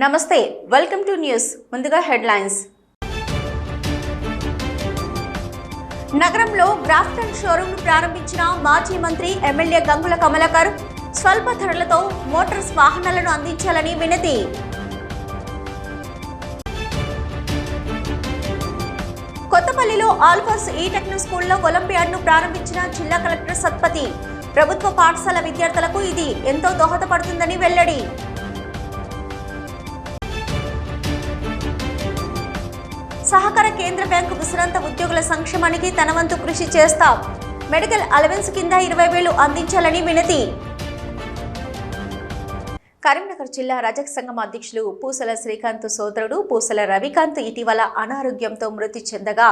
నమస్తే welcome to news ముందుగా headlines నగరంలో గ్రాఫ్టన్ షోరూమ్ ప్రారంభించిన మాజీ మంత్రి ఎమ్మెల్యే గంగుల కమలాకర్ స్వల్ప ధరలతో మోటార్స్ వాహనాలను అందించాలని వినతి కొత్తపల్లిలో ఆల్ఫాస్ ఈ టెక్నో స్కూల్లో ఒలింపియాడ్ను ప్రారంభించిన జిల్లా కలెక్టర్ సత్పతి ప్రభుత్వ పాఠశాల విద్యార్థులకు ఇది ఎంతో దోహదపడుతుందని వెల్లడి సహకార కేంద్ర బ్యాంకు విశ్రాంత ఉద్యోగుల సంక్షేమానికి తన వంతు కృషి చేస్తాం మెడికల్ అలవెన్స్ కింద 20,000 అందించాలని వినతి కరీంనగర్ జిల్లా రజక సంఘం అధ్యక్షులు పూసల శ్రీకాంత్ సోదరుడు పూసల రవికాంత్ ఇటీవల అనారోగ్యంతో మృతి చెందగా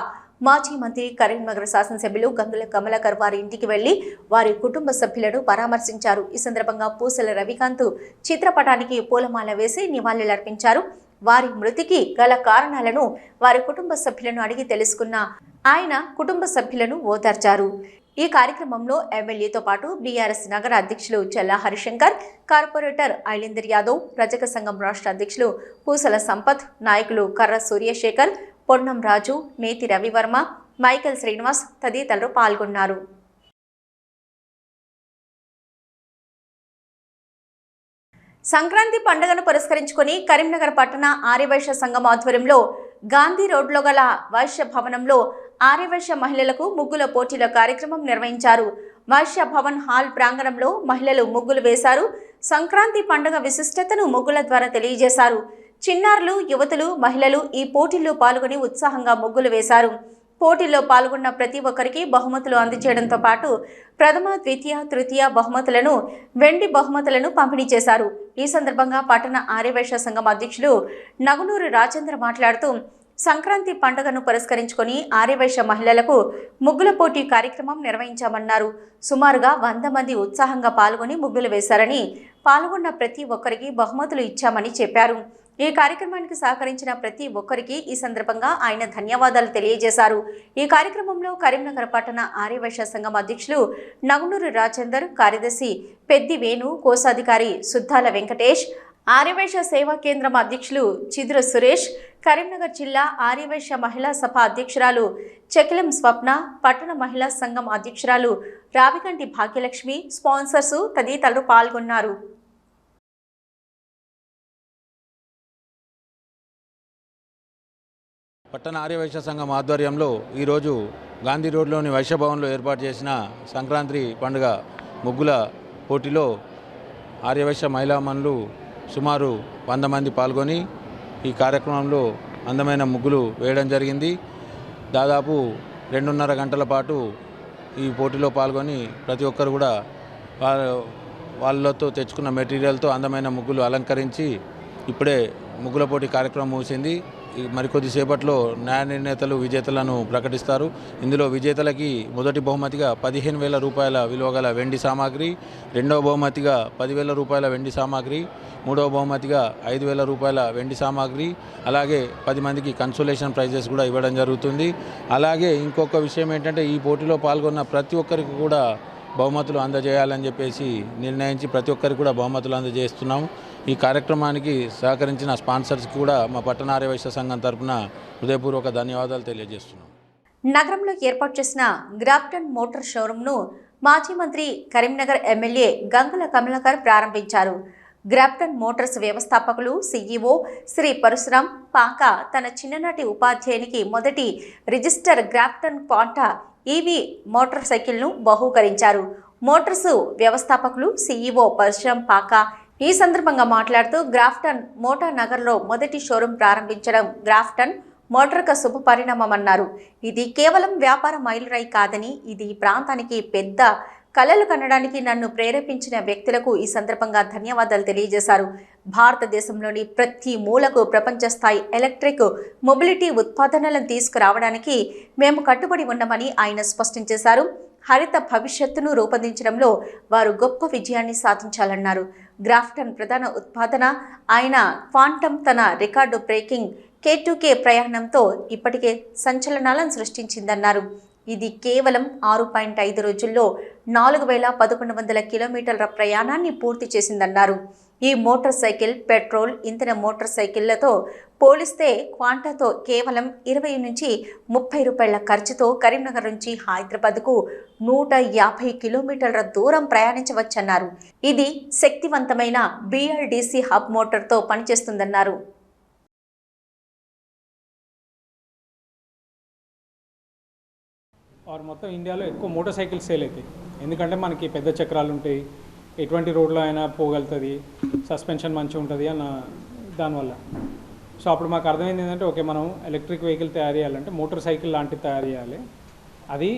మాజీ మంత్రి కరీంనగర్ శాసనసభ్యులు గంగుల కమలాకర్ వారి ఇంటికి వెళ్లి వారి కుటుంబ సభ్యులను పరామర్శించారు. ఈ సందర్భంగా పూసల రవికాంత్ చిత్రపటానికి పూలమాల వేసి నివాళులర్పించారు. వారి మృతికి గల కారణాలను వారి కుటుంబ సభ్యులను అడిగి తెలుసుకున్న ఆయన కుటుంబ సభ్యులను ఓదార్చారు. ఈ కార్యక్రమంలో ఎమ్మెల్యేతో పాటు బీఆర్ఎస్ నగర అధ్యక్షులు చెల్లా హరిశంకర్, కార్పొరేటర్ ఐలేందర్ యాదవ్, రజక సంఘం రాష్ట్ర అధ్యక్షులు పూసల సంపత్, నాయకులు కర్ర సూర్యశేఖర్, పొన్నం రాజు, నేతి రవివర్మ, మైకేల్ శ్రీనివాస్ తదితరులు పాల్గొన్నారు. సంక్రాంతి పండుగను పురస్కరించుకుని కరీంనగర్ పట్టణ ఆర్యవైశ్య సంఘం ఆధ్వర్యంలో గాంధీ రోడ్లో గల వైశ్య భవనంలో ఆర్యవైశ్య మహిళలకు ముగ్గుల పోటీల కార్యక్రమం నిర్వహించారు. వైశ్య భవన్ హాల్ ప్రాంగణంలో మహిళలు ముగ్గులు వేశారు. సంక్రాంతి పండుగ విశిష్టతను ముగ్గుల ద్వారా తెలియజేశారు. చిన్నారులు, యువతులు, మహిళలు ఈ పోటీల్లో పాల్గొని ఉత్సాహంగా ముగ్గులు వేశారు. పోటీల్లో పాల్గొన్న ప్రతి ఒక్కరికి బహుమతులు అందజేయడంతో పాటు ప్రథమ, ద్వితీయ, తృతీయ బహుమతులను, వెండి బహుమతులను పంపిణీ చేశారు. ఈ సందర్భంగా పట్టణ ఆర్యవైశ్య సంఘం అధ్యక్షులు నగునూరు రాజేంద్ర మాట్లాడుతూ సంక్రాంతి పండుగను పురస్కరించుకొని ఆర్యవైశ్య మహిళలకు ముగ్గుల పోటీ కార్యక్రమం నిర్వహించామన్నారు. సుమారుగా 100 మంది ఉత్సాహంగా పాల్గొని ముగ్గులు వేశారని, పాల్గొన్న ప్రతి ఒక్కరికి బహుమతులు ఇచ్చామని చెప్పారు. ఈ కార్యక్రమానికి సహకరించిన ప్రతి ఒక్కరికి ఈ సందర్భంగా ఆయన ధన్యవాదాలు తెలియజేశారు. ఈ కార్యక్రమంలో కరీంనగర్ పట్టణ ఆర్యవైశ్య సంఘం అధ్యక్షులు నగునూరు రాజేందర్, కార్యదర్శి పెద్ది వేణు, కోశాధికారి సుద్దాల వెంకటేష్, ఆర్యవైశ్య సేవా కేంద్రం అధ్యక్షులు చిదురు సురేష్, కరీంనగర్ జిల్లా ఆర్యవైశ్య మహిళా సభ అధ్యక్షురాలు చెకిలం స్వప్న, పట్టణ మహిళా సంఘం అధ్యక్షురాలు రావికంటి భాగ్యలక్ష్మి, స్పాన్సర్స్ తదితరులు పాల్గొన్నారు. పట్టణ ఆర్యవైశ్య సంఘం ఆధ్వర్యంలో ఈరోజు గాంధీ రోడ్లోని వైశ్యభవన్లో ఏర్పాటు చేసిన సంక్రాంతి పండుగ ముగ్గుల పోటీలో ఆర్యవైశ్య మహిళామణులు సుమారు 100 మంది పాల్గొని ఈ కార్యక్రమంలో అందమైన ముగ్గులు వేయడం జరిగింది. దాదాపు 2.5 గంటల పాటు ఈ పోటీలో పాల్గొని ప్రతి ఒక్కరు కూడా వాళ్ళతో తెచ్చుకున్న మెటీరియల్తో అందమైన ముగ్గులు అలంకరించి ఇప్పుడే ముగ్గుల పోటీ కార్యక్రమం ముగిసింది. మరికొద్ది సేపట్లో న్యాయ నిర్ణేతలు విజేతలను ప్రకటిస్తారు. ఇందులో విజేతలకి మొదటి బహుమతిగా 15,000 రూపాయల విలువ గల వెండి సామాగ్రి, రెండవ బహుమతిగా 10,000 రూపాయల వెండి సామాగ్రి, మూడవ బహుమతిగా 5,000 రూపాయల వెండి సామాగ్రి, అలాగే 10 మందికి కన్సోలేషన్ ప్రైజెస్ కూడా ఇవ్వడం జరుగుతుంది. అలాగే ఇంకొక విషయం ఏంటంటే ఈ పోటీలో పాల్గొన్న ప్రతి ఒక్కరికి కూడా బహుమతులు అందజేయాలని చెప్పేసి నిర్ణయించి ప్రతి ఒక్కరికి కూడా బహుమతులు అందజేస్తున్నాము. ఈ కార్యక్రమానికి సహకరించిన స్పాన్సర్స్కి కూడా మా పట్టణ ఆర్యవైశ్య సంఘం తరఫున హృదయపూర్వక ధన్యవాదాలు తెలియజేస్తున్నాం. నగరంలో ఏర్పాటు చేసిన గ్రాఫ్టన్ మోటార్ షోరూంను మాజీ మంత్రి కరీంనగర్ ఎమ్మెల్యే గంగుల కమలాకర్ ప్రారంభించారు. గ్రాఫ్టన్ మోటార్స్ వ్యవస్థాపకులు సీఈఓ శ్రీ పరశురాం పాక తన చిన్ననాటి ఉపాధ్యాయునికి మొదటి register Grafton quanta EV motor సైకిల్ను బహూకరించారు. మోటార్స్ వ్యవస్థాపకులు సీఈఓ పరశురాం పాక ఈ సందర్భంగా మాట్లాడుతూ గ్రాఫ్టన్ మోటార్ నగర్లో మొదటి షోరూం ప్రారంభించడం గ్రాఫ్టన్ మోటార్కు శుభ పరిణామమన్నారు. ఇది కేవలం వ్యాపార మైలురాయి కాదని, ఇది ప్రాంతానికి పెద్ద కలలు కనడానికి నన్ను ప్రేరేపించిన వ్యక్తులకు ఈ సందర్భంగా ధన్యవాదాలు తెలియజేశారు. భారతదేశంలోని ప్రతి మూలకు ప్రపంచ స్థాయి ఎలక్ట్రిక్ మొబిలిటీ ఉత్పాదనలను తీసుకురావడానికి మేము కట్టుబడి ఉన్నామని ఆయన స్పష్టం చేశారు. హరిత భవిష్యత్తును రూపొందించడంలో వారు గొప్ప విజయాన్ని సాధించాలన్నారు. గ్రాఫ్టన్ ప్రధాన ఉత్పాదన అయిన క్వాంటమ్ తన రికార్డు బ్రేకింగ్ K2K ప్రయాణంతో ఇప్పటికే సంచలనాలను సృష్టించిందన్నారు. ఇది కేవలం 6.5 రోజుల్లో 4,1100 కిలోమీటర్ల ప్రయాణాన్ని పూర్తి చేసిందన్నారు. ఈ మోటార్ సైకిల్ పెట్రోల్ ఇంధన మోటార్ సైకిళ్లతో పోలిస్తే క్వాంటాతో కేవలం 20 నుంచి 30 రూపాయల ఖర్చుతో కరీంనగర్ నుంచి హైదరాబాద్కు 150 కిలోమీటర్ల దూరం ప్రయాణించవచ్చన్నారు. ఇది శక్తివంతమైన BLDC హబ్ మోటార్తో పనిచేస్తుందన్నారు. మొత్తం ఇండియాలో ఎక్కువ మోటార్ సైకిల్స్ సేల్ అవుతాయి. ఎందుకంటే మనకి పెద్ద చక్రాలు ఉంటాయి, ఎటువంటి రోడ్లో అయినా పోగలుగుతుంది, సస్పెన్షన్ మంచిగా ఉంటుంది అన్న దానివల్ల. సో అప్పుడు మాకు అర్థమైంది ఏంటంటే ఓకే, మనం ఎలక్ట్రిక్ వెహికల్ తయారు చేయాలంటే మోటార్ సైకిల్ లాంటివి తయారు చేయాలి, అది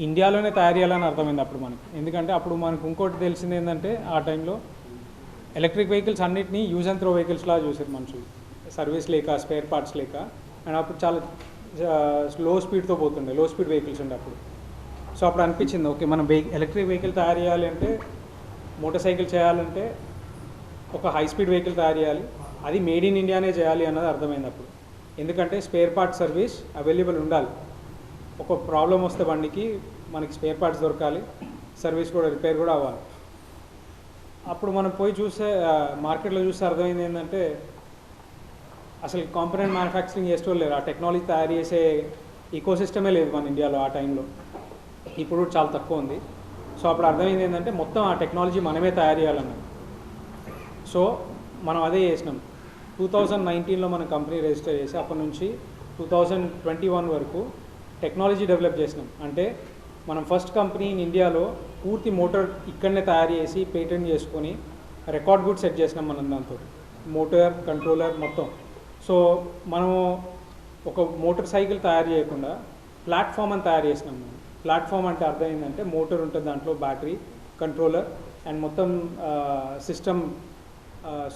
ఇండియాలోనే తయారు చేయాలని అర్థమైంది అప్పుడు మనకి. ఎందుకంటే అప్పుడు మనకు ఇంకోటి తెలిసింది ఏంటంటే ఆ టైంలో ఎలక్ట్రిక్ వెహికల్స్ అన్నిటినీ యూజ్ అండ్ త్రో వెహికల్స్లా చూసారు మనుషులు, సర్వీస్ లేక స్పేర్ పార్ట్స్ లేక. అండ్ అప్పుడు చాలా లో స్పీడ్తో పోతుండే, లో స్పీడ్ వెహికల్స్ ఉండే అప్పుడు. సో అప్పుడు అనిపించింది ఓకే, మనం ఎలక్ట్రిక్ వెహికల్ తయారు చేయాలి అంటే, మోటార్ సైకిల్ చేయాలంటే ఒక హై స్పీడ్ వెహికల్ తయారు చేయాలి, అది మేడ్ ఇన్ ఇండియానే చేయాలి అన్నది అర్థమైంది అప్పుడు. ఎందుకంటే స్పేర్ పార్ట్ సర్వీస్ అవైలబుల్ ఉండాలి. ఒక ప్రాబ్లం వస్తే బండికి మనకి స్పేర్ పార్ట్స్ దొరకాలి, సర్వీస్ కూడా రిపేర్ కూడా అవ్వాలి. అప్పుడు మనం పోయి చూస్తే మార్కెట్లో చూస్తే అర్థమైంది ఏంటంటే అసలు కాంపోనెంట్ మ్యానుఫ్యాక్చరింగ్ చేసేవాళ్ళు లేరు, ఆ టెక్నాలజీ తయారు చేసే ఈకోసిస్టమే లేదు మన ఇండియాలో ఆ టైంలో. ఇప్పుడు చాలా తక్కువ ఉంది. సో అప్పుడు అర్థమైంది ఏంటంటే మొత్తం ఆ టెక్నాలజీ మనమే తయారు చేయాలన్నది. సో మనం అదే చేసినాం. 2019లో మన కంపెనీ రిజిస్టర్ చేసి అప్పటి నుంచి 2021 వరకు టెక్నాలజీ డెవలప్ చేసినాం. అంటే మనం ఫస్ట్ కంపెనీ ఇన్ ఇండియాలో పూర్తి మోటార్ ఇక్కడనే తయారు చేసి పేటెంట్ చేసుకొని రికార్డ్ కూడా సెట్ చేసినాం మనం దాంతో, మోటార్ కంట్రోలర్ మొత్తం. సో మనము ఒక మోటార్ సైకిల్ తయారు చేయకుండా ప్లాట్ఫామ్ అని తయారు చేసినాం. మనం ప్లాట్ఫామ్ అంటే అర్థం ఏంటంటే మోటార్ ఉంటుంది, దాంట్లో బ్యాటరీ, కంట్రోలర్ అండ్ మొత్తం సిస్టమ్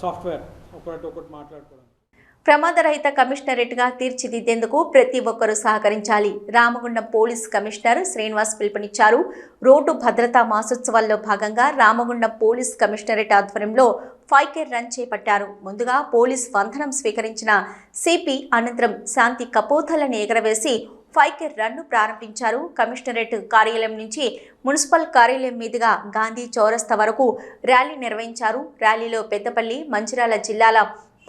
సాఫ్ట్వేర్ ఒకటి మాట్లాడుకోవడం. ప్రమాదరహిత కమిషనరేట్గా తీర్చిదిద్దేందుకు ప్రతి ఒక్కరూ సహకరించాలి. రామగుండం పోలీస్ కమిషనర్ శ్రీనివాస్ పిలుపునిచ్చారు. రోడ్డు భద్రతా మాసోత్సవాల్లో భాగంగా రామగుండం పోలీస్ కమిషనరేట్ ఆధ్వర్యంలో 5K రన్ చేపట్టారు. ముందుగా పోలీస్ వందనం స్వీకరించిన సిపి అనంతరం శాంతి కపోతలను ఎగరవేసి 5K రన్ను ప్రారంభించారు. కమిషనరేట్ కార్యాలయం నుంచి మున్సిపల్ కార్యాలయం మీదుగా గాంధీ చౌరస్తా వరకు ర్యాలీ నిర్వహించారు. ర్యాలీలో పెద్దపల్లి, మంచిర్యాల జిల్లాల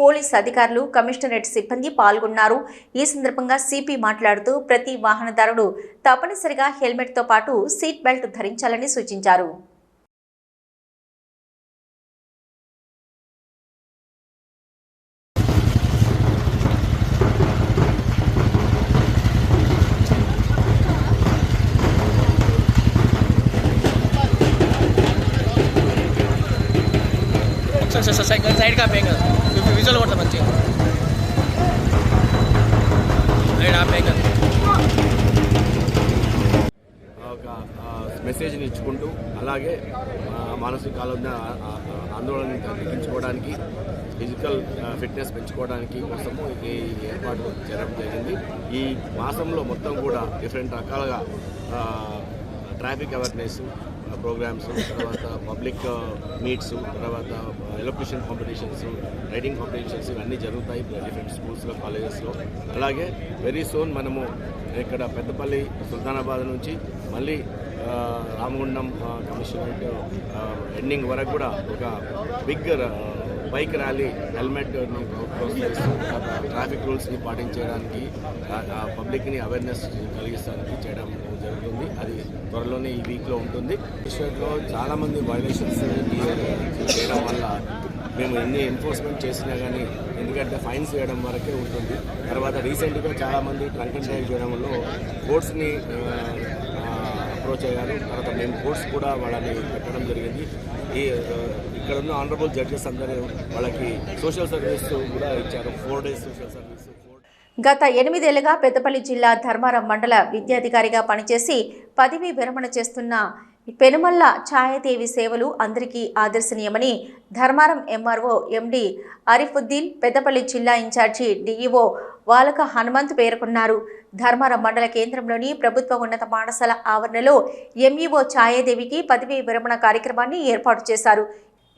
పోలీస్ అధికారులు, కమిషనరేట్ సిబ్బంది పాల్గొన్నారు. ఈ సందర్భంగా సిపి మాట్లాడుతూ ప్రతి వాహనదారుడు తప్పనిసరిగా హెల్మెట్తో పాటు సీట్ బెల్ట్ ధరించాలని సూచించారు. సైడ్ కాపేగా విజువల్ కొడతా మంచిగా ఒక మెసేజ్ని ఇచ్చుకుంటూ అలాగే మానసిక ఆందోళన తగ్గించుకోవడానికి, ఫిజికల్ ఫిట్నెస్ పెంచుకోవడానికి కోసము ఈ ఏర్పాట్లు చేయడం జరిగింది. ఈ మాసంలో మొత్తం కూడా డిఫరెంట్ రకాలుగా ట్రాఫిక్ అవేర్నెస్ ప్రోగ్రామ్స్, తర్వాత పబ్లిక్ మీట్స్, తర్వాత ఎలక్యూషన్ కాంపిటీషన్స్, రైటింగ్ కాంపిటీషన్స్ ఇవన్నీ జరుగుతాయి డిఫరెంట్ స్కూల్స్లో, కాలేజెస్లో. అలాగే వెరీ సూన్ మనము ఇక్కడ పెద్దపల్లి, సుల్తానాబాద్ నుంచి మళ్ళీ రామగుండం కమిషనరేట్ ఎండింగ్ వరకు కూడా ఒక బిగ్ బైక్ ర్యాలీ, హెల్మెట్ని ప్రోత్సహిస్తూ ట్రాఫిక్ రూల్స్ని పాటించడానికి, పబ్లిక్ని అవేర్నెస్ కలిగించడానికి చేయడం జరుగుతుంది. అది త్వరలోనే ఈ వీక్లో ఉంటుంది. విషయంలో చాలామంది వైలేషన్స్ చేయడం వల్ల మేము ఎన్ని ఎన్ఫోర్స్మెంట్ చేసినా కానీ, ఎందుకంటే ఫైన్స్ వేయడం వరకే ఉంటుంది. తర్వాత రీసెంట్గా చాలామంది ట్రంక్ అండ్ డ్రైవ్ చేయడంలో కోర్ట్స్ని అప్రోచ్ అయ్యారు. తర్వాత మేము కోర్ట్స్ కూడా వాళ్ళని పెట్టడం జరిగింది. ఇక్కడ ఉన్న ఆనరబుల్ జడ్జెస్ అందరూ వాళ్ళకి సోషల్ సర్వీస్ కూడా ఇచ్చారు, 4 days సోషల్ సర్వీస్. గత 8 ఏళ్లుగా పెద్దపల్లి జిల్లా ధర్మారం మండల విద్యాధికారిగా పనిచేసి పదవీ విరమణ చేస్తున్న పెనుమల్ల ఛాయాదేవి సేవలు అందరికీ ఆదర్శనీయమని ధర్మారం ఎంఆర్ఓ ఎండి ఆరిఫుద్దీన్, పెద్దపల్లి జిల్లా ఇన్ఛార్జి డిఈఓ వాలక హనుమంత్ పేర్కొన్నారు. ధర్మారం మండల కేంద్రంలోని ప్రభుత్వ ఉన్నత పాఠశాల ఆవరణలో ఎంఈఓ ఛాయాదేవికి పదవీ విరమణ కార్యక్రమాన్ని ఏర్పాటు చేశారు.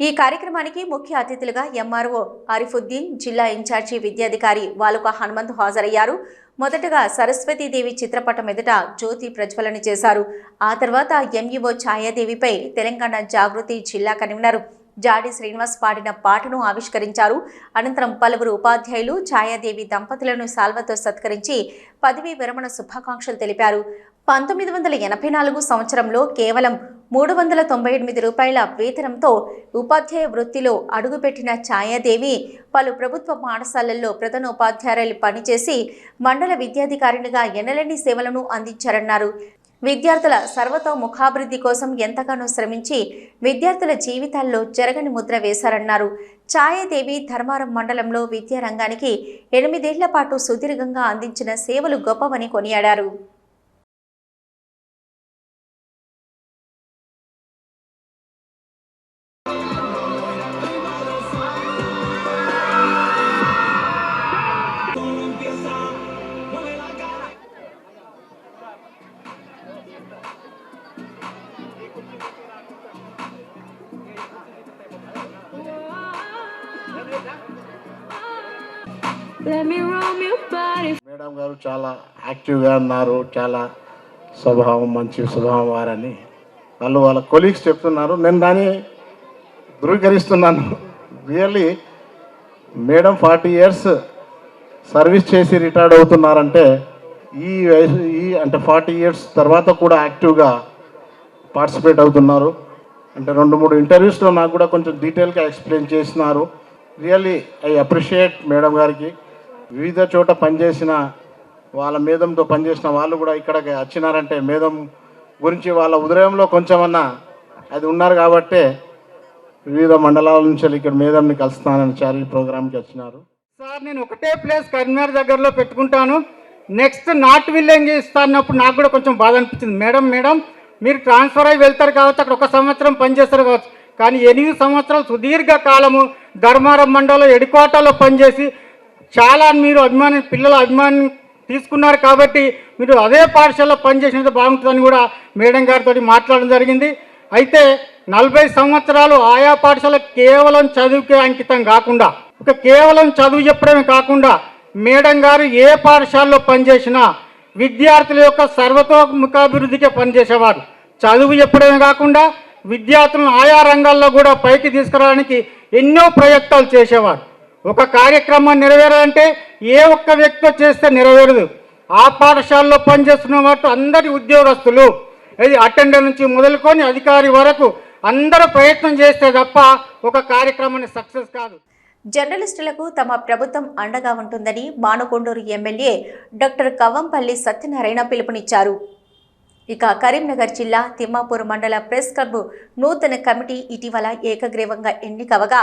ఈ కార్యక్రమానికి ముఖ్య అతిథులుగా ఎంఆర్ఓ ఆరిఫుద్దీన్, జిల్లా ఇన్ఛార్జి విద్యాధికారి వాలుక హనుమంత్ హాజరయ్యారు. మొదటగా సరస్వతీదేవి చిత్రపటం ఎదుట జ్యోతి ప్రజ్వలన చేశారు. ఆ తర్వాత ఎంఈఓ ఛాయాదేవిపై తెలంగాణ జాగృతి జిల్లా కన్వీనర్ జాడి శ్రీనివాస్ పాడిన పాటను ఆవిష్కరించారు. అనంతరం పలువురు ఉపాధ్యాయులు ఛాయాదేవి దంపతులను సాల్వతో సత్కరించి పదవీ విరమణ శుభాకాంక్షలు తెలిపారు. 1984 సంవత్సరంలో కేవలం 398 రూపాయల వేతనంతో ఉపాధ్యాయ వృత్తిలో అడుగుపెట్టిన ఛాయాదేవి పలు ప్రభుత్వ పాఠశాలల్లో ప్రధానోపాధ్యాయులు పనిచేసి మండల విద్యాధికారినిగా ఎన్నలేని సేవలను అందించారన్నారు. విద్యార్థుల సర్వతోముఖాభివృద్ధి కోసం ఎంతగానో శ్రమించి విద్యార్థుల జీవితాల్లో జరగని ముద్ర వేశారన్నారు. ఛాయాదేవి ధర్మారం మండలంలో విద్యారంగానికి 8 ఏళ్ల పాటు సుదీర్ఘంగా అందించిన సేవలు గొప్పవని కొనియాడారు. మేడం గారు చాలా యాక్టివ్గా ఉన్నారు, చాలా స్వభావం మంచి స్వభావం వారని వాళ్ళ కొలీగ్స్ చెప్తున్నారు. నేను దాన్ని ధృవీకరిస్తున్నాను. రియల్లీ మేడం 40 years సర్వీస్ చేసి రిటైర్డ్ అవుతున్నారంటే ఈ వయసు అంటే 40 years తర్వాత కూడా యాక్టివ్గా పార్టిసిపేట్ అవుతున్నారు. అంటే 2-3 ఇంటర్వ్యూస్లో నాకు కూడా కొంచెం డీటెయిల్గా ఎక్స్ప్లెయిన్ చేసినారు. రియల్లీ ఐ అప్రిషియేట్ మేడం గారికి. వివిధ చోట పనిచేసిన వాళ్ళ మేధంతో పనిచేసిన వాళ్ళు కూడా ఇక్కడికి వచ్చినారంటే మేధం గురించి వాళ్ళ ఉదయంలో కొంచెమన్నా అది ఉన్నారు కాబట్టే వివిధ మండలాల నుంచి ఇక్కడ మేధంని కలుస్తానని చారీ ప్రోగ్రామ్కి వచ్చినారు. సార్ నేను ఒకటే ప్లేస్ కరీంనగర్ దగ్గరలో పెట్టుకుంటాను, నెక్స్ట్ నార్త్ విలేజ్ ఇస్తానప్పుడు నాకు కూడా కొంచెం బాధ అనిపించింది. మేడం మీరు ట్రాన్స్ఫర్ అయ్యి వెళ్తారు కావచ్చు, అక్కడ 1 సంవత్సరం పనిచేస్తారు కావచ్చు, కానీ 8 సంవత్సరాలు సుదీర్ఘ కాలము ధర్మారం మండలం ఎడికోటలో పనిచేసి చాలా మీరు పిల్లల అభిమానం తీసుకున్నారు కాబట్టి మీరు అదే పాఠశాలలో పనిచేసినంత బాగుంటుందని కూడా మేడం గారితో మాట్లాడడం జరిగింది. అయితే 40 సంవత్సరాలు ఆయా పాఠశాల కేవలం చదువుకే అంకితం కాకుండా, కేవలం చదువు చెప్పడమే కాకుండా మేడం గారు ఏ పాఠశాలలో పనిచేసినా విద్యార్థుల యొక్క సర్వతోముఖాభివృద్ధికే పనిచేసేవారు. చదువు చెప్పడమే కాకుండా విద్యార్థులను ఆయా రంగాల్లో కూడా పైకి తీసుకురావడానికి ఎన్నో ప్రయత్నాలు చేసేవారు. ఒక కార్యక్రమం నెరవేరాలంటే ఏ ఒక్క వ్యక్తితో చేస్తే నెరవేరదు. ఆ పాఠశాలలో పనిచేస్తున్న వాటి అందరి ఉద్యోగస్తులు ఇది అటెండర్ నుంచి మొదలుకొని అధికారి వరకు అందరూ ప్రయత్నం చేస్తే తప్ప ఒక కార్యక్రమాన్ని సక్సెస్ కాదు. జర్నలిస్టులకు తమ ప్రభుత్వం అండగా ఉంటుందని మానుకొండూరు ఎమ్మెల్యే డాక్టర్ కవ్వంపల్లి సత్యనారాయణ పిలుపునిచ్చారు. ఇక కరీంనగర్ జిల్లా తిమ్మాపూర్ మండల ప్రెస్ క్లబ్ నూతన కమిటీ ఇటీవల ఏకగ్రీవంగా ఎన్నికవగా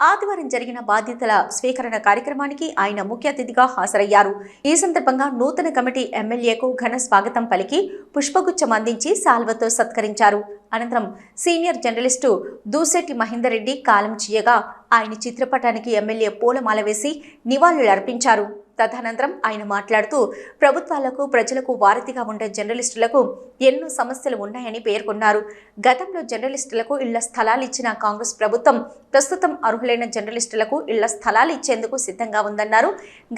ఆదివారం జరిగిన బాధ్యతల స్వీకరణ కార్యక్రమానికి ఆయన ముఖ్య అతిథిగా హాజరయ్యారు. ఈ సందర్భంగా నూతన కమిటీ ఎమ్మెల్యేకు ఘన స్వాగతం పలికి పుష్పగుచ్చం అందించి సాల్వతో సత్కరించారు. అనంతరం సీనియర్ జర్నలిస్టు దూసెట్టి మహేందర్ రెడ్డి కాలం చేయగా ఆయన చిత్రపటానికి ఎమ్మెల్యే పూలమాల వేసి నివాళులర్పించారు. తదనంతరం ఆయన మాట్లాడుతూ ప్రభుత్వాలకు ప్రజలకు వారధిగా ఉండే జర్నలిస్టులకు ఎన్నో సమస్యలు ఉన్నాయని పేర్కొన్నారు. గతంలో జర్నలిస్టులకు ఇళ్ల స్థలాలు ఇచ్చిన కాంగ్రెస్ ప్రభుత్వం ప్రస్తుతం అర్హులైన జర్నలిస్టులకు ఇళ్ల స్థలాలు ఇచ్చేందుకు సిద్ధంగా ఉందన్నారు.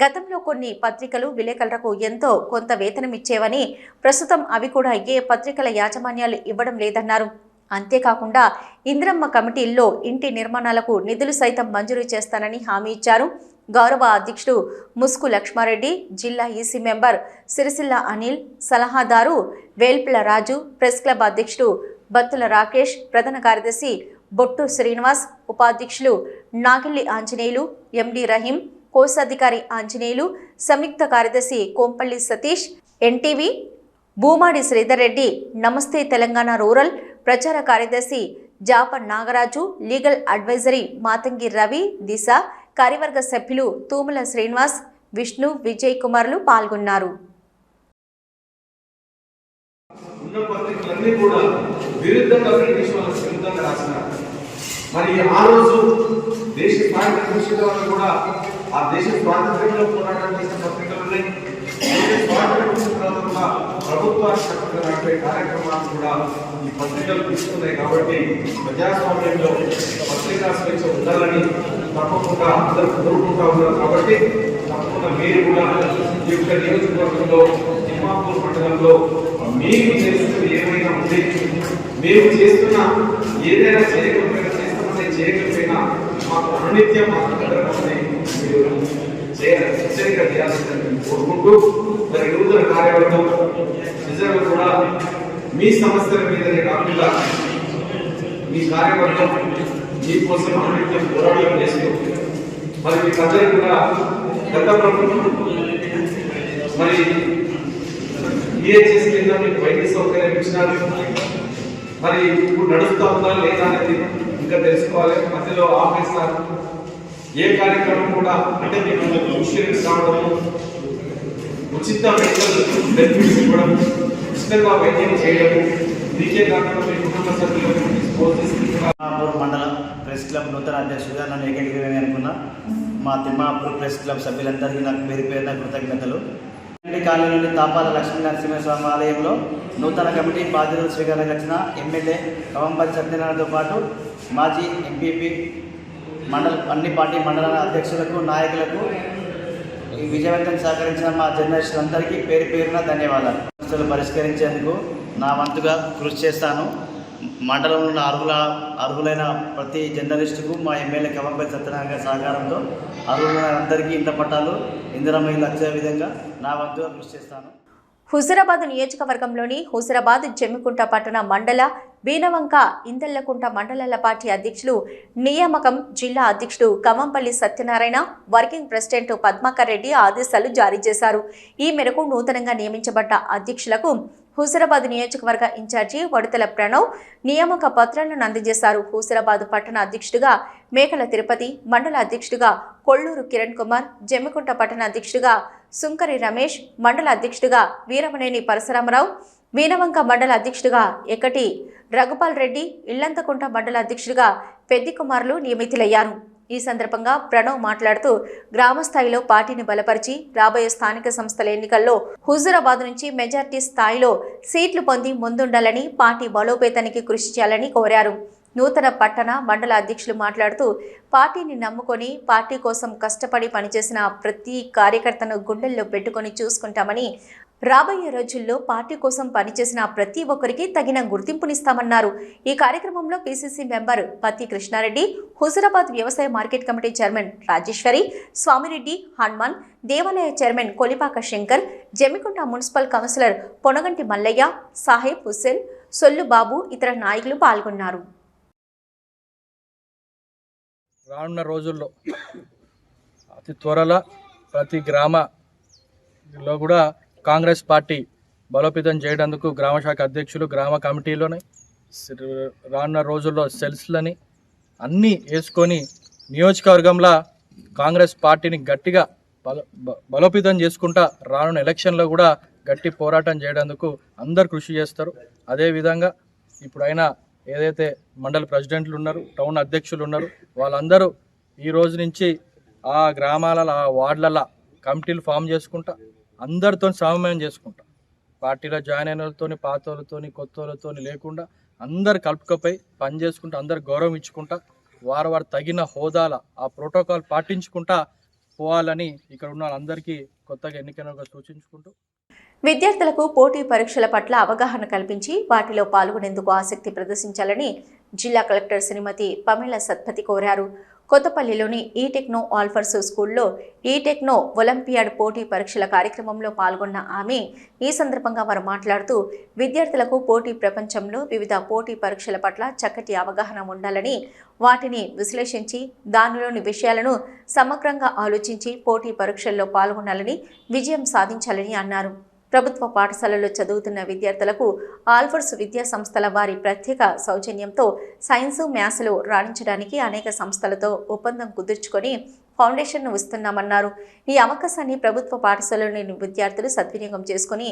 గతంలో కొన్ని పత్రికలు విలేకరులకు ఎంతో కొంత వేతనం ఇచ్చేవని, ప్రస్తుతం అవి కూడా ఏ పత్రికల యాజమాన్యాలు ఇవ్వడం లేదన్నారు. అంతేకాకుండా ఇందిరమ్మ కమిటీల్లో ఇంటి నిర్మాణాలకు నిధులు సైతం మంజూరు చేస్తానని హామీ ఇచ్చారు. గౌరవ అధ్యక్షుడు ముస్కు లక్ష్మారెడ్డి, జిల్లా ఈసీ మెంబర్ సిరిసిల్ల అనిల్, సలహాదారు వేల్పిల రాజు, ప్రెస్ క్లబ్ అధ్యక్షుడు బత్తుల రాకేష్, ప్రధాన కార్యదర్శి బొట్టు శ్రీనివాస్, ఉపాధ్యక్షులు నాగిల్లి ఆంజనేయులు, ఎండి రహీం, కోశాధికారి ఆంజనేయులు, సంయుక్త కార్యదర్శి కోంపల్లి సతీష్, ఎన్టీవీ భూమాడి శ్రీధర్ రెడ్డి, నమస్తే తెలంగాణ రూరల్ ప్రచార కార్యదర్శి జాప నాగరాజు, లీగల్ అడ్వైజరీ మాతంగి రవి, దిశ కార్యవర్గ సభ్యులు తూముల శ్రీనివాస్, విష్ణు, విజయ్ కుమార్లు పాల్గొన్నారు. మరి ఆ రోజు దేశ స్వాతంత్ర్యం కూడా ఆ దేశ స్వాతంత్ర్యంలో పోరాటం చేసిన పత్రికలు ఉన్నాయి. ప్రభుత్వానికి సంబంధించిన కార్యక్రమాలు కూడా ఈ పత్రికలు తీసుకున్నాయి కాబట్టి ప్రజాస్వామ్యంలో పత్రికా స్వేచ్ఛ ఉండాలని తప్పకుండా అందరూ కోరుకుంటా ఉన్నారు కాబట్టి తప్పకుండా మీరు కూడా ఈ యొక్క నియోజకవర్గంలో తిమ్మాపూర్ మండలంలో మీకు చేస్తున్న ఏమైనా ఉంది, మీరు చేస్తున్న ఏదైనా చేయకపోయినా చేయకపోయినా మాకు అనునిత్యం హెచ్చరిక చేయాలని కోరుకుంటూ మరి నూతన కార్యవర్గం నిజంగా కూడా మీ సమస్యల మీదనే కాకుండా మీ కార్యవర్గం మీకోసం అనునిత్యం పోరాటం చేస్తూ మరి మీకు అందరికీ కూడా గత ప్రభుత్వం మరి ఈహెచ్ఎస్ కింద మీకు వైద్య సౌకర్యం ఇచ్చినారు. మరి ఇప్పుడు నడుస్తూ ఉందా లేదా అనేది ఇంకా తెలుసుకోవాలి. మధ్యలో ఆఫీసర్ ఏ కార్యక్రమం కూడా అంటే మీకు ఇన్సూరెన్స్ కావడము, ఉచిత మెడికల్ బెనిఫిట్స్ ఇవ్వడం, ఉచితంగా వైద్యం చేయడము, మీకే కాకుండా మీ కుటుంబ సభ్యులకు మండలం ప్రెస్ క్లబ్ నూతన అధ్యక్షుడిగా నన్ను ఏకీకరణ అనుకున్న మా తిమ్మాపూర్ ప్రెస్ క్లబ్ సభ్యులందరికీ నాకు పేరున కృతజ్ఞతలు. కాలనీ నుండి తాపాల లక్ష్మీ నరసింహస్వామి ఆలయంలో నూతన కమిటీ బాధ్యతలు స్వీకారం వచ్చిన ఎమ్మెల్యే కవంపల్లి సత్యనారాయణతో పాటు మాజీ ఎంపీపీ అన్ని పార్టీ మండల అధ్యక్షులకు నాయకులకు విజయవంతం సహకరించిన మా జర్నలిస్టులందరికీ పేరున ధన్యవాదాలు. సమస్యలు పరిష్కరించేందుకు నా వంతుగా కృషి చేస్తాను. మండలంలో ఉన్న అర్హులైన ప్రతి జర్నలిస్టుకు మా ఎమ్మెల్యే కవంపల్లి సత్యనారాయణ సహకారంతో అర్హులైన అందరికీ ఇండ్ల పట్టాలు ఇందిరమ్మ ఇల్లు వచ్చే విధంగా నా వంతుగా కృషి చేస్తాను. హుజురాబాద్ నియోజకవర్గంలోని హుజురాబాద్ జమ్మికుంట పట్టణ మండల బీనవంక ఇందళ్లకుంట మండలాల పార్టీ అధ్యక్షులు నియామకం జిల్లా అధ్యక్షుడు కవంపల్లి సత్యనారాయణ, వర్కింగ్ ప్రెసిడెంట్ పద్మాకర్ రెడ్డి ఆదేశాలు జారీ చేశారు. ఈ మేరకు నూతనంగా నియమించబడ్డ అధ్యక్షులకు హుజురాబాద్ నియోజకవర్గ ఇన్ఛార్జి వడతల ప్రణవ్ నియామక పత్రాలను అందజేశారు. హుజురాబాద్ పట్టణ అధ్యక్షుడిగా మేకల తిరుపతి, మండల అధ్యక్షుడిగా కొల్లూరు కిరణ్ కుమార్, జమ్మికుంట పట్టణ అధ్యక్షుడిగా సుంకరి రమేష్, మండల అధ్యక్షుడిగా వీరమనేని పరశురామరావు, వీనవంక మండల అధ్యక్షుడిగా ఎకటి రఘుపాల్ రెడ్డి, ఇల్లంతకుంట మండల అధ్యక్షుడిగా పెద్ది కుమార్లు నియమితులయ్యారు. ఈ సందర్భంగా ప్రణవ్ మాట్లాడుతూ గ్రామ స్థాయిలో పార్టీని బలపరిచి రాబోయే స్థానిక సంస్థల ఎన్నికల్లో హుజురాబాద్ నుంచి మెజార్టీ స్థాయిలో సీట్లు పొంది ముందుండాలని, పార్టీ బలోపేతానికి కృషి చేయాలని కోరారు. నూతన పట్టణ మండల అధ్యక్షులు మాట్లాడుతూ పార్టీని నమ్ముకొని పార్టీ కోసం కష్టపడి పనిచేసిన ప్రతి కార్యకర్తను గుండెల్లో పెట్టుకొని చూసుకుంటామని, రాబోయే రోజుల్లో పార్టీ కోసం పనిచేసిన ప్రతి ఒక్కరికి తగిన గుర్తింపునిస్తామన్నారు. ఈ కార్యక్రమంలో పిసిసి మెంబర్ పత్తి కృష్ణారెడ్డి, హుజురాబాద్ వ్యవసాయ market committee chairman Rajeshwari, Swamireddy, Hanuman, దేవాలయ chairman Kolipaka Shankar, Jammikunta municipal councillor Ponaganti Mallaiah, Saheb Hussain, Sollu Babu ఇతర నాయకులు పాల్గొన్నారు. రానున్న రోజుల్లో అతి త్వరలో ప్రతి గ్రామంలో కూడా కాంగ్రెస్ పార్టీ బలోపేతం చేయడానికి గ్రామ శాఖ అధ్యక్షులు గ్రామ కమిటీలోనే రానున్న రోజుల్లో సెల్స్లని అన్నీ వేసుకొని నియోజకవర్గంలో కాంగ్రెస్ పార్టీని గట్టిగా బలోపేతం చేసుకుంటా రానున్న ఎలక్షన్లో కూడా గట్టి పోరాటం చేయడానికి అందరు కృషి చేస్తారు. అదేవిధంగా ఇప్పుడైనా ఏదైతే మండల ప్రెసిడెంట్లు ఉన్నారు, టౌన్ అధ్యక్షులు ఉన్నారు, వాళ్ళందరూ ఈ రోజు నుంచి ఆ గ్రామాల ఆ వార్డుల కమిటీలు ఫామ్ చేసుకుంటా అందరితో సమన్వయం చేసుకుంటా పార్టీలో జాయిన్ అయిన వాళ్ళతోని, పాత వాళ్ళతోని, కొత్త వాళ్ళతోని లేకుండా అందరు కలుపుకపోయి పని చేసుకుంటా అందరు గౌరవం ఇచ్చుకుంటా వారు తగిన హోదాల ఆ ప్రోటోకాల్ పాటించుకుంటా పోవాలని ఇక్కడ ఉన్న వాళ్ళందరికీ కొత్తగా ఎన్నికైన సూచించుకుంటూ విద్యార్థులకు పోటీ పరీక్షల పట్ల అవగాహన కల్పించి వాటిలో పాల్గొనేందుకు ఆసక్తి ప్రదర్శించాలని జిల్లా కలెక్టర్ శ్రీమతి పమేలా సత్పతి కోరారు. కొత్తపల్లిలోని ఈటెక్నో ఆల్ఫర్స్ స్కూల్లో ఈటెక్నో ఒలింపియాడ్ పోటీ పరీక్షల కార్యక్రమంలో పాల్గొన్న ఆమె ఈ సందర్భంగా వారు మాట్లాడుతూ విద్యార్థులకు పోటీ ప్రపంచంలో వివిధ పోటీ పరీక్షల పట్ల చక్కటి అవగాహన ఉండాలని, వాటిని విశ్లేషించి దానిలోని విషయాలను సమగ్రంగా ఆలోచించి పోటీ పరీక్షల్లో పాల్గొనాలని, విజయం సాధించాలని అన్నారు. ప్రభుత్వ పాఠశాలలో చదువుతున్న విద్యార్థులకు ఆల్ఫర్స్ విద్యా సంస్థల వారి ప్రత్యేక సౌజన్యంతో సైన్సు, మ్యాథ్స్లో రాణించడానికి అనేక సంస్థలతో ఒప్పందం కుదుర్చుకొని ఫౌండేషన్ను ఇస్తున్నామన్నారు. ఈ అవకాశాన్ని ప్రభుత్వ పాఠశాలలోని విద్యార్థులు సద్వినియోగం చేసుకుని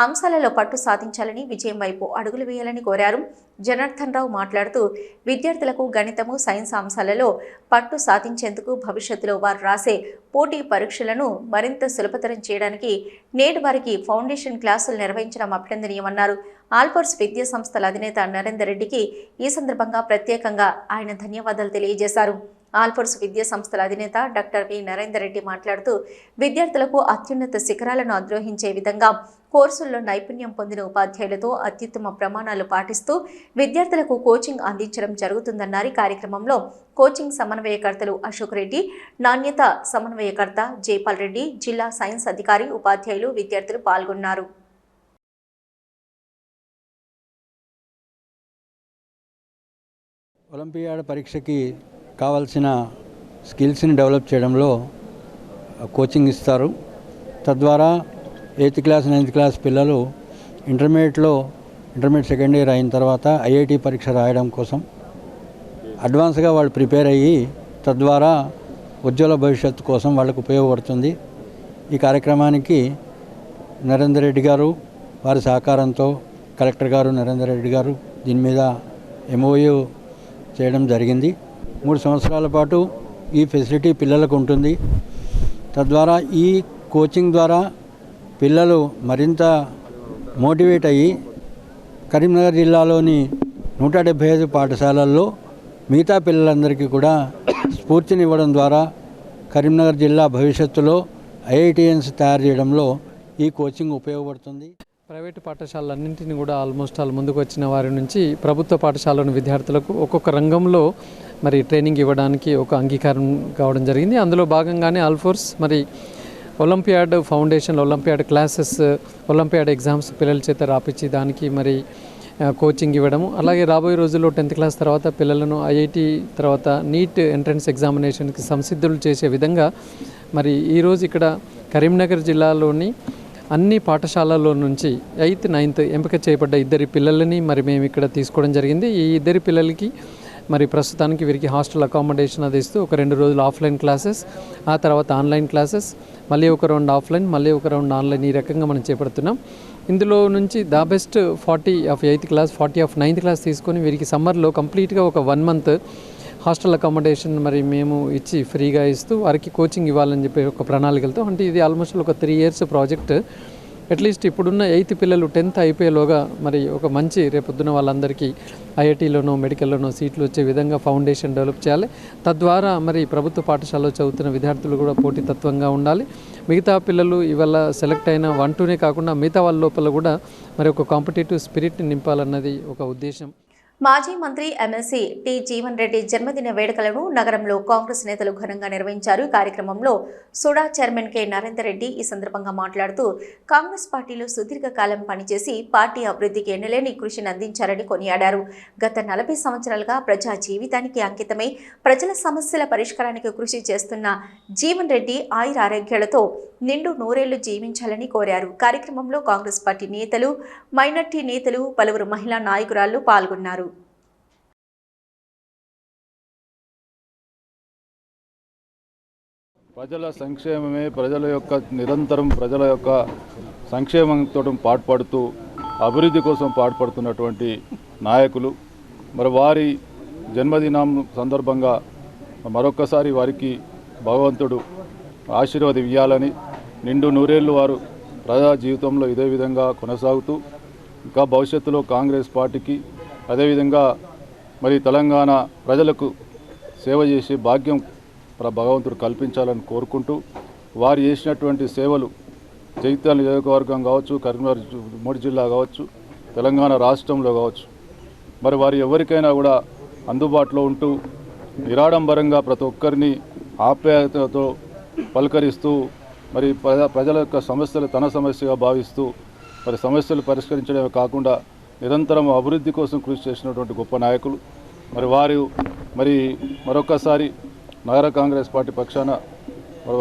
అంశాలలో పట్టు సాధించాలని, విజయం వైపు అడుగులు వేయాలని కోరారు. జనార్దన్ రావు మాట్లాడుతూ విద్యార్థులకు గణితము, సైన్స్ అంశాలలో పట్టు సాధించేందుకు భవిష్యత్తులో వారు రాసే పోటీ పరీక్షలను మరింత సులభతరం చేయడానికి నేడు వారికి ఫౌండేషన్ క్లాసులు నిర్వహించడం అభినందనీయమన్నారు. ఆల్ఫోర్స్ విద్యా సంస్థల అధినేత నరేందర్ రెడ్డికి ఈ సందర్భంగా ప్రత్యేకంగా ఆయన ధన్యవాదాలు తెలియజేశారు. ఆల్ఫోర్స్ విద్యా సంస్థల అధినేత డాక్టర్ వి నరేందర్ రెడ్డి మాట్లాడుతూ విద్యార్థులకు అత్యున్నత శిఖరాలను అధిరోహించే విధంగా కోర్సుల్లో నైపుణ్యం పొందిన ఉపాధ్యాయులతో అత్యుత్తమ ప్రమాణాలు పాటిస్తూ విద్యార్థులకు కోచింగ్ అందించడం జరుగుతుందన్నారు. కార్యక్రమంలో కోచింగ్ సమన్వయకర్తలు అశోక్ రెడ్డి, నాణ్యత సమన్వయకర్త జైపాల్ రెడ్డి, జిల్లా సైన్స్ అధికారి, ఉపాధ్యాయులు, విద్యార్థులు పాల్గొన్నారు. ఒలింపియాడ్ పరీక్షకి కావాల్సిన స్కిల్స్ని డెవలప్ చేయడంలో కోచింగ్ ఇస్తారు. తద్వారా 8th క్లాస్ 9th క్లాస్ పిల్లలు ఇంటర్మీడియట్ సెకండ్ ఇయర్ అయిన తర్వాత ఐఐటి పరీక్ష రాయడం కోసం అడ్వాన్స్గా వాళ్ళు ప్రిపేర్ అయ్యి తద్వారా ఉజ్వల భవిష్యత్తు కోసం వాళ్ళకు ఉపయోగపడుతుంది. ఈ కార్యక్రమానికి నరేందర్ రెడ్డి గారు వారి సహకారంతో కలెక్టర్ గారు నరేందర్ రెడ్డి గారు దీని మీద MOU చేయడం జరిగింది. 3 సంవత్సరాల పాటు ఈ ఫెసిలిటీ పిల్లలకు ఉంటుంది. తద్వారా ఈ కోచింగ్ ద్వారా పిల్లలు మరింత మోటివేట్ అయ్యి కరీంనగర్ జిల్లాలోని 175 పాఠశాలల్లో మిగతా పిల్లలందరికీ కూడా స్ఫూర్తినివ్వడం ద్వారా కరీంనగర్ జిల్లా భవిష్యత్తులో IITians తయారు చేయడంలో ఈ కోచింగ్ ఉపయోగపడుతుంది. ప్రైవేటు పాఠశాలలన్నింటినీ కూడా ఆల్మోస్ట్ ముందుకు వచ్చిన వారి నుంచి ప్రభుత్వ పాఠశాలలోని విద్యార్థులకు ఒక్కొక్క రంగంలో మరి ట్రైనింగ్ ఇవ్వడానికి ఒక అంగీకారం కావడం జరిగింది. అందులో భాగంగానే ఆల్ఫోర్స్ మరి olympiad foundation, olympiad classes, olympiad exams పిల్లల చేత రాపించి దానికి మరి కోచింగ్ ఇవ్వడము, అలాగే రాబోయే రోజుల్లో 10th క్లాస్ తర్వాత పిల్లలను IIT తర్వాత నీట్ ఎంట్రన్స్ ఎగ్జామినేషన్కి సంసిద్ధులు చేసే విధంగా మరి ఈరోజు ఇక్కడ కరీంనగర్ జిల్లాలోని అన్ని పాఠశాలల్లో నుంచి 8th 9th ఎంపిక చేయబడ్డ 2 పిల్లలని మరి మేము ఇక్కడ తీసుకోవడం జరిగింది. ఈ 2 పిల్లలకి మరి ప్రస్తుతానికి వీరికి హాస్టల్ అకామిడేషన్ అది ఇస్తూ ఒక 2 రోజులు ఆఫ్లైన్ క్లాసెస్, ఆ తర్వాత ఆన్లైన్ క్లాసెస్, మళ్ళీ ఒక రౌండ్ ఆఫ్లైన్, మళ్ళీ ఒక రౌండ్ ఆన్లైన్, ఈ రకంగా మనం చేపడుతున్నాం. ఇందులో నుంచి the best 40 of 8th class, 40 of 9th class తీసుకొని వీరికి సమ్మర్లో కంప్లీట్గా ఒక 1 month హాస్టల్ అకామిడేషన్ మరి మేము ఇచ్చి ఫ్రీగా ఇస్తూ వారికి కోచింగ్ ఇవ్వాలని చెప్పి ఒక ప్రణాళికలతో, అంటే ఇది ఆల్మోస్ట్ ఒక 3 years ప్రాజెక్ట్. అట్లీస్ట్ ఇప్పుడున్న 8th పిల్లలు 10th అయిపోయేలోగా మరి ఒక మంచి రేపొద్దున వాళ్ళందరికీ IITలోనో మెడికల్లోనో సీట్లు వచ్చే విధంగా ఫౌండేషన్ డెవలప్ చేయాలి. తద్వారా మరి ప్రభుత్వ పాఠశాలలో చదువుతున్న విద్యార్థులు కూడా పోటీతత్వంగా ఉండాలి. మిగతా పిల్లలు ఇవాళ సెలెక్ట్ అయిన 1, 2నే కాకుండా మిగతా వాళ్ళ లోపల కూడా మరి ఒక కాంపిటేటివ్ స్పిరిట్ని నింపాలన్నది ఒక ఉద్దేశం. మాజీ మంత్రి ఎమ్మెల్సీ టి జీవన్ రెడ్డి జన్మదిన వేడుకలను నగరంలో కాంగ్రెస్ నేతలు ఘనంగా నిర్వహించారు. ఈ కార్యక్రమంలో సుడా చైర్మన్ కె నరేందర్ రెడ్డి ఈ సందర్భంగా మాట్లాడుతూ కాంగ్రెస్ పార్టీలో సుదీర్ఘకాలం పనిచేసి పార్టీ అభివృద్ధికి ఎన్నలేని కృషిని అందించారని కొనియాడారు. గత 40 సంవత్సరాలుగా ప్రజా జీవితానికి అంకితమై ప్రజల సమస్యల పరిష్కారానికి కృషి చేస్తున్న జీవన్ రెడ్డి ఆయురారోగ్యాలతో నిండు 100 ఏళ్లు జీవించాలని కోరారు. కార్యక్రమంలో కాంగ్రెస్ పార్టీ నేతలు, మైనార్టీ నేతలు, పలువురు మహిళా నాయకురాళ్లు పాల్గొన్నారు. ప్రజల సంక్షేమమే నిరంతరం ప్రజల యొక్క సంక్షేమంతో పాటుపడుతూ అభివృద్ధి కోసం పాటుపడుతున్నటువంటి నాయకులు. మరి వారి జన్మదినం సందర్భంగా మరొక్కసారి వారికి భగవంతుడు ఆశీర్వాదం ఇవ్వాలని, నిండు 100 ఏళ్ళు వారు ప్రజా జీవితంలో ఇదే విధంగా కొనసాగుతూ ఇంకా భవిష్యత్తులో కాంగ్రెస్ పార్టీకి అదేవిధంగా మరి తెలంగాణ ప్రజలకు సేవ చేసే భాగ్యం భగవంతుడు కల్పించాలని కోరుకుంటూ వారు చేసినటువంటి సేవలు జగిత్యాల నియోజకవర్గం కావచ్చు, కరీంనగర్ ఉమ్మడి జిల్లా కావచ్చు, తెలంగాణ రాష్ట్రంలో కావచ్చు, మరి వారు ఎవరికైనా కూడా అందుబాటులో ఉంటూ నిరాడంబరంగా ప్రతి ఒక్కరిని ఆప్యాయతతో పలకరిస్తూ మరి ప్రజల యొక్క సమస్యలు తన సమస్యగా భావిస్తూ మరి సమస్యలు పరిష్కరించడమే కాకుండా నిరంతరం అభివృద్ధి కోసం కృషి చేసినటువంటి గొప్ప నాయకులు. మరి వారు మరొకసారి నగర కాంగ్రెస్ పార్టీ పక్షాన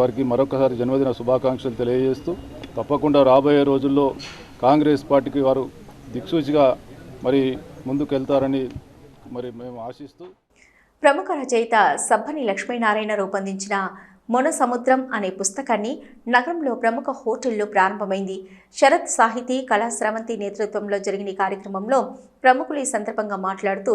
వారికి మరొకసారి జన్మదిన శుభాకాంక్షలు తెలియజేస్తూ తప్పకుండా రాబోయే రోజుల్లో కాంగ్రెస్ పార్టీకి వారు దిక్సూచిగా మరి ముందుకెళ్తారని మరి మేము ఆశిస్తూ ప్రముఖ రచయిత సబ్బని లక్ష్మీనారాయణ రూపొందించిన మొన సముద్రం అనే పుస్తకాన్ని నగరంలో ప్రముఖ హోటల్లో ప్రారంభమైంది. శరత్ సాహితీ కళా స్రవంతి నేతృత్వంలో జరిగిన కార్యక్రమంలో ప్రముఖులు ఈ సందర్భంగా మాట్లాడుతూ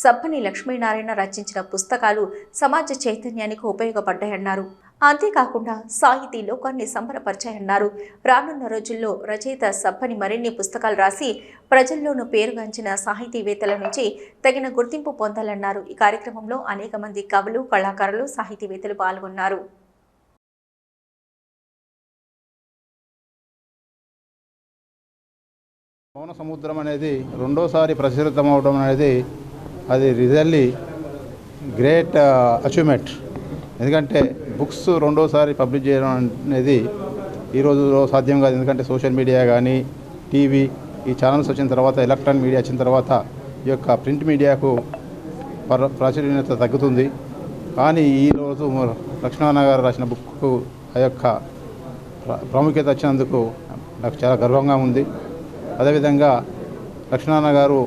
సబ్బని లక్ష్మీనారాయణ రచించిన పుస్తకాలు సమాజ చైతన్యానికి ఉపయోగపడ్డాయన్నారు. అంతేకాకుండా సాహితీ లోకాన్ని సంబరపరిచాయన్నారు. రానున్న రోజుల్లో రచయిత సబ్బని మరిన్ని పుస్తకాలు రాసి ప్రజల్లోనూ పేరుగాంచిన సాహితీవేత్తల నుంచి తగిన గుర్తింపు పొందాలన్నారు. ఈ కార్యక్రమంలో అనేక మంది కవులు, కళాకారులు, సాహితీవేత్తలు పాల్గొన్నారు. మౌన సముద్రం అనేది రెండోసారి ప్రచురితం అవడం అనేది అది రియల్లీ గ్రేట్ అచీవ్మెంట్. ఎందుకంటే బుక్స్ రెండోసారి పబ్లిష్ చేయడం అనేది ఈ రోజులో సాధ్యం కాదు. ఎందుకంటే సోషల్ మీడియా కానీ టీవీ ఈ ఛానల్స్ వచ్చిన తర్వాత, ఎలక్ట్రానిక్ మీడియా వచ్చిన తర్వాత ఈ యొక్క ప్రింట్ మీడియాకు ప్రాచుర్యత తగ్గుతుంది. కానీ ఈరోజు లక్ష్మణ గారు రాసిన బుక్కు ఆ యొక్క ప్రాముఖ్యత వచ్చినందుకు నాకు చాలా గర్వంగా ఉంది. అదేవిధంగా లక్ష్మణ గారు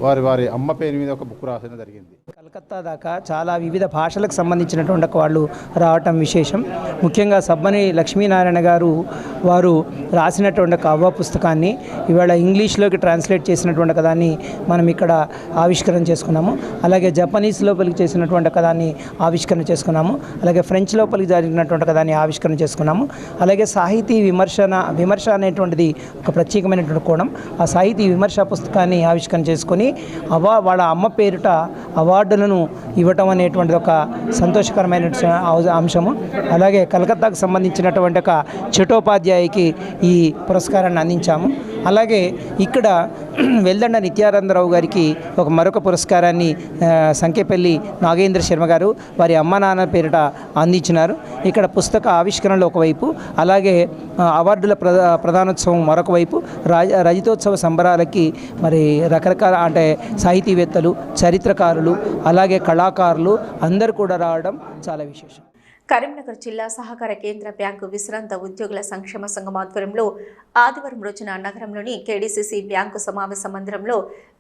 వారి అమ్మ పేరు మీద ఒక బుక్ రాసడం జరిగింది. కలకత్తా దాకా చాలా వివిధ భాషలకు సంబంధించినటువంటి వాళ్ళు రావటం విశేషం. ముఖ్యంగా సబ్బని లక్ష్మీనారాయణ గారు వారు రాసినటువంటి కవ్వ పుస్తకాన్ని ఇవాళ ఇంగ్లీష్లోకి ట్రాన్స్లేట్ చేసినటువంటి కథాన్ని మనం ఇక్కడ ఆవిష్కరణ చేసుకున్నాము. అలాగే జపనీస్ లోపలికి చేసినటువంటి కథాన్ని ఆవిష్కరణ చేసుకున్నాము. అలాగే ఫ్రెంచ్ లోపలికి జరిగినటువంటి కథాన్ని ఆవిష్కరణ చేసుకున్నాము. అలాగే సాహితీ విమర్శ అనేటువంటిది ఒక ప్రత్యేకమైనటువంటి కోణం. ఆ సాహితీ విమర్శ పుస్తకాన్ని ఆవిష్కరణ చేసుకొని వాళ్ళ అమ్మ పేరిట అవార్డులను ఇవ్వటం అనేటువంటిది ఒక సంతోషకరమైన అంశము. అలాగే కలకత్తాకు సంబంధించినటువంటి ఒక చటోపాధ్యాయుకి ఈ పురస్కారాన్ని అందించాము. అలాగే ఇక్కడ వెల్దండ నిత్యానందరావు గారికి మరొక పురస్కారాన్ని సంకేపల్లి నాగేంద్ర శర్మ గారు వారి అమ్మ నాన్న పేరిట అందించినారు. ఇక్కడ పుస్తక ఆవిష్కరణలు ఒకవైపు, అలాగే అవార్డుల ప్రధానోత్సవం మరొక వైపు, రజతోత్సవ సంబరాలకి మరి రకరకాల అంటే సాహితీవేత్తలు, చరిత్రకారులు, అలాగే కళాకారులు అందరూ కూడా రావడం చాలా విశేషం. కరీంనగర్ జిల్లా సహకార కేంద్ర బ్యాంకు విశ్రాంత ఉద్యోగుల సంక్షేమ సంఘం ఆధ్వర్యంలో ఆదివారం రోజున నగరంలోని కేడీసీసీ బ్యాంకు సమావేశ మందిరంలో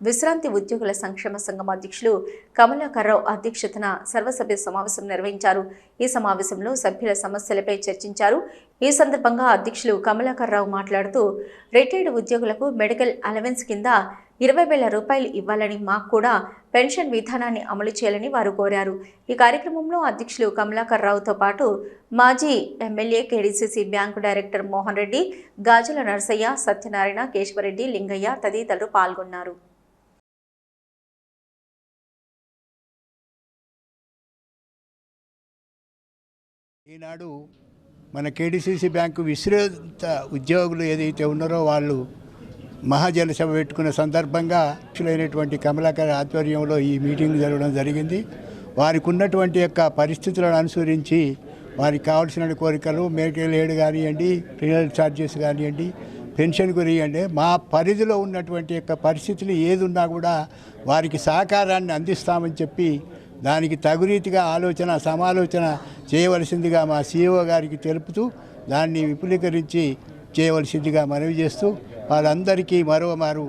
విశ్రాంతి ఉద్యోగుల సంక్షేమ సంఘం అధ్యక్షులు కమలాకర్రావు అధ్యక్షతన సర్వసభ్య సమావేశం నిర్వహించారు. ఈ సమావేశంలో సభ్యుల సమస్యలపై చర్చించారు. ఈ సందర్భంగా అధ్యక్షులు కమలాకర్రావు మాట్లాడుతూ రిటైర్డ్ ఉద్యోగులకు మెడికల్ అలవెన్స్ కింద 20,000 రూపాయలు ఇవ్వాలని, మాకు కూడా పెన్షన్ విధానాన్ని అమలు చేయాలని వారు కోరారు. ఈ కార్యక్రమంలో అధ్యక్షులు కమలాకర్రావుతో పాటు మాజీ MLA KDCC bank director Mohan Reddy, Gajula Narasaiah, Satyanarayana, Keshavareddy, Lingaiah తదితరులు పాల్గొన్నారు. ఈనాడు మన కేడీసీసీ బ్యాంకు విశ్రాంత ఉద్యోగులు ఏదైతే ఉన్నారో వాళ్ళు మహాజన సభ పెట్టుకున్న సందర్భంగా అధ్యక్షులైనటువంటి కమలాకర్ ఆధ్వర్యంలో ఈ మీటింగ్ జరగడం జరిగింది. వారికి ఉన్నటువంటి యొక్క పరిస్థితులను అనుసరించి వారికి కావాల్సిన కోరికలు మెడికల్ ఎయిడ్ కానివ్వండి, ప్రీనల్ ఛార్జెస్ కానివ్వండి, పెన్షన్ గురియండి, మా పరిధిలో ఉన్నటువంటి యొక్క పరిస్థితులు ఏది ఉన్నా కూడా వారికి సహకారాన్ని అందిస్తామని చెప్పి దానికి తగురీతిగా సమాలోచన చేయవలసిందిగా మా సీఈఓ గారికి తెలుపుతూ దాన్ని విపులీకరించి చేయవలసిందిగా మనవి చేస్తూ వాళ్ళందరికీ మరోమారు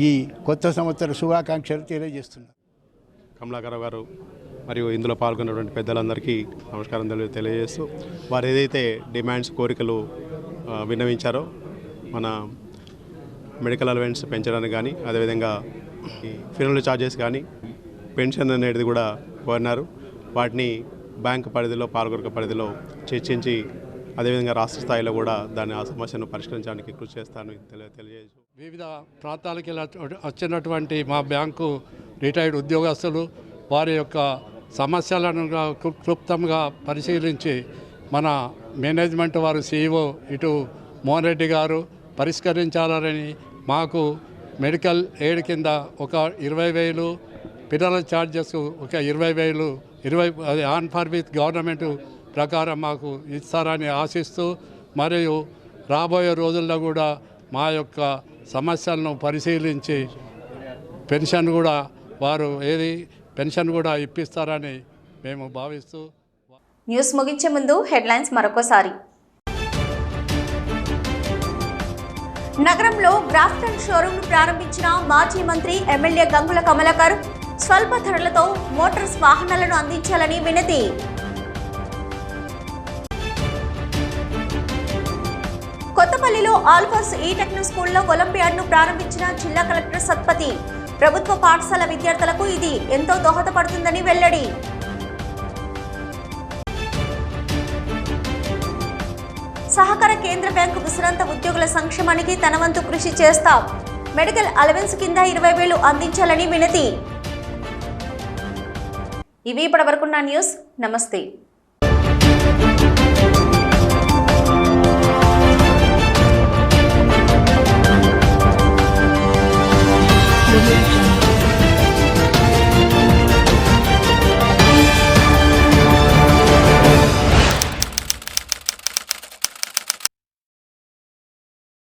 ఈ కొత్త సంవత్సర శుభాకాంక్షలు తెలియజేస్తున్నారు. కమలాకర్ గారు మరియు ఇందులో పాల్గొన్నటువంటి పెద్దలందరికీ నమస్కారం తెలియజేస్తూ వారు ఏదైతే డిమాండ్స్, కోరికలు విన్నవించారో మన మెడికల్ అలవెన్స్ పెంచడానికి కానీ, అదేవిధంగా ఈ ఫ్యూనరల్ ఛార్జెస్ కానీ, పెన్షన్ అనేది కూడా కోరినారు. వాటిని బ్యాంకు పరిధిలో, పాల్గొనక పరిధిలో చర్చించి అదేవిధంగా రాష్ట్ర స్థాయిలో కూడా ఆ సమస్యను పరిష్కరించడానికి కృషి చేస్తాను తెలియజేస్తూ వివిధ ప్రాంతాలకి వచ్చినటువంటి మా బ్యాంకు రిటైర్డ్ ఉద్యోగస్తులు వారి యొక్క సమస్యలను క్లుప్తంగా పరిశీలించి మన మేనేజ్మెంట్ వారు సీఈఓ ఇటు మోహన్ రెడ్డి గారు పరిష్కరించాలని మాకు మెడికల్ ఎయిడ్ కింద ఒక 20,000, పిల్లల ఛార్జెస్ ఒక 20,000 అది ఆన్ ఫర్ విత్ గవర్నమెంట్ ప్రకారం మాకు ఇస్తారని ఆశిస్తూ, మరియు రాబోయే రోజుల్లో కూడా మా యొక్క సమస్యలను పరిశీలించి పెన్షన్ కూడా ఇప్పిస్తారని మేము భావిస్తూ. న్యూస్ ముగించే ముందు హెడ్లైన్స్ మరొకసారి. నగరంలో గ్రాఫ్టన్ షోరూమ్ ప్రారంభించిన మాజీ మంత్రి ఎమ్మెల్యే గంగుల కమలాకర్ స్వల్ప ధరలతో మోటార్స్ వాహనాలను అందించాలని వినతి. కొత్తపల్లిలో ఆల్ఫర్స్ ఈ టెక్నో స్కూల్లో ఒలింపియాడ్ను ప్రారంభించిన జిల్లా కలెక్టర్ సత్పతి. ప్రభుత్వ పాఠశాల విద్యార్థులకు ఇది ఎంతో దోహదపడుతుందని వెల్లడి. సహకార కేంద్ర బ్యాంకు విశ్రాంత ఉద్యోగుల సంక్షేమానికి తన వంతు కృషి చేస్తాం. మెడికల్ అలవెన్స్ కింద 20,000 అందించాలని వినతి. ఇవి ఇప్పటివరకున్న న్యూస్. నమస్తే.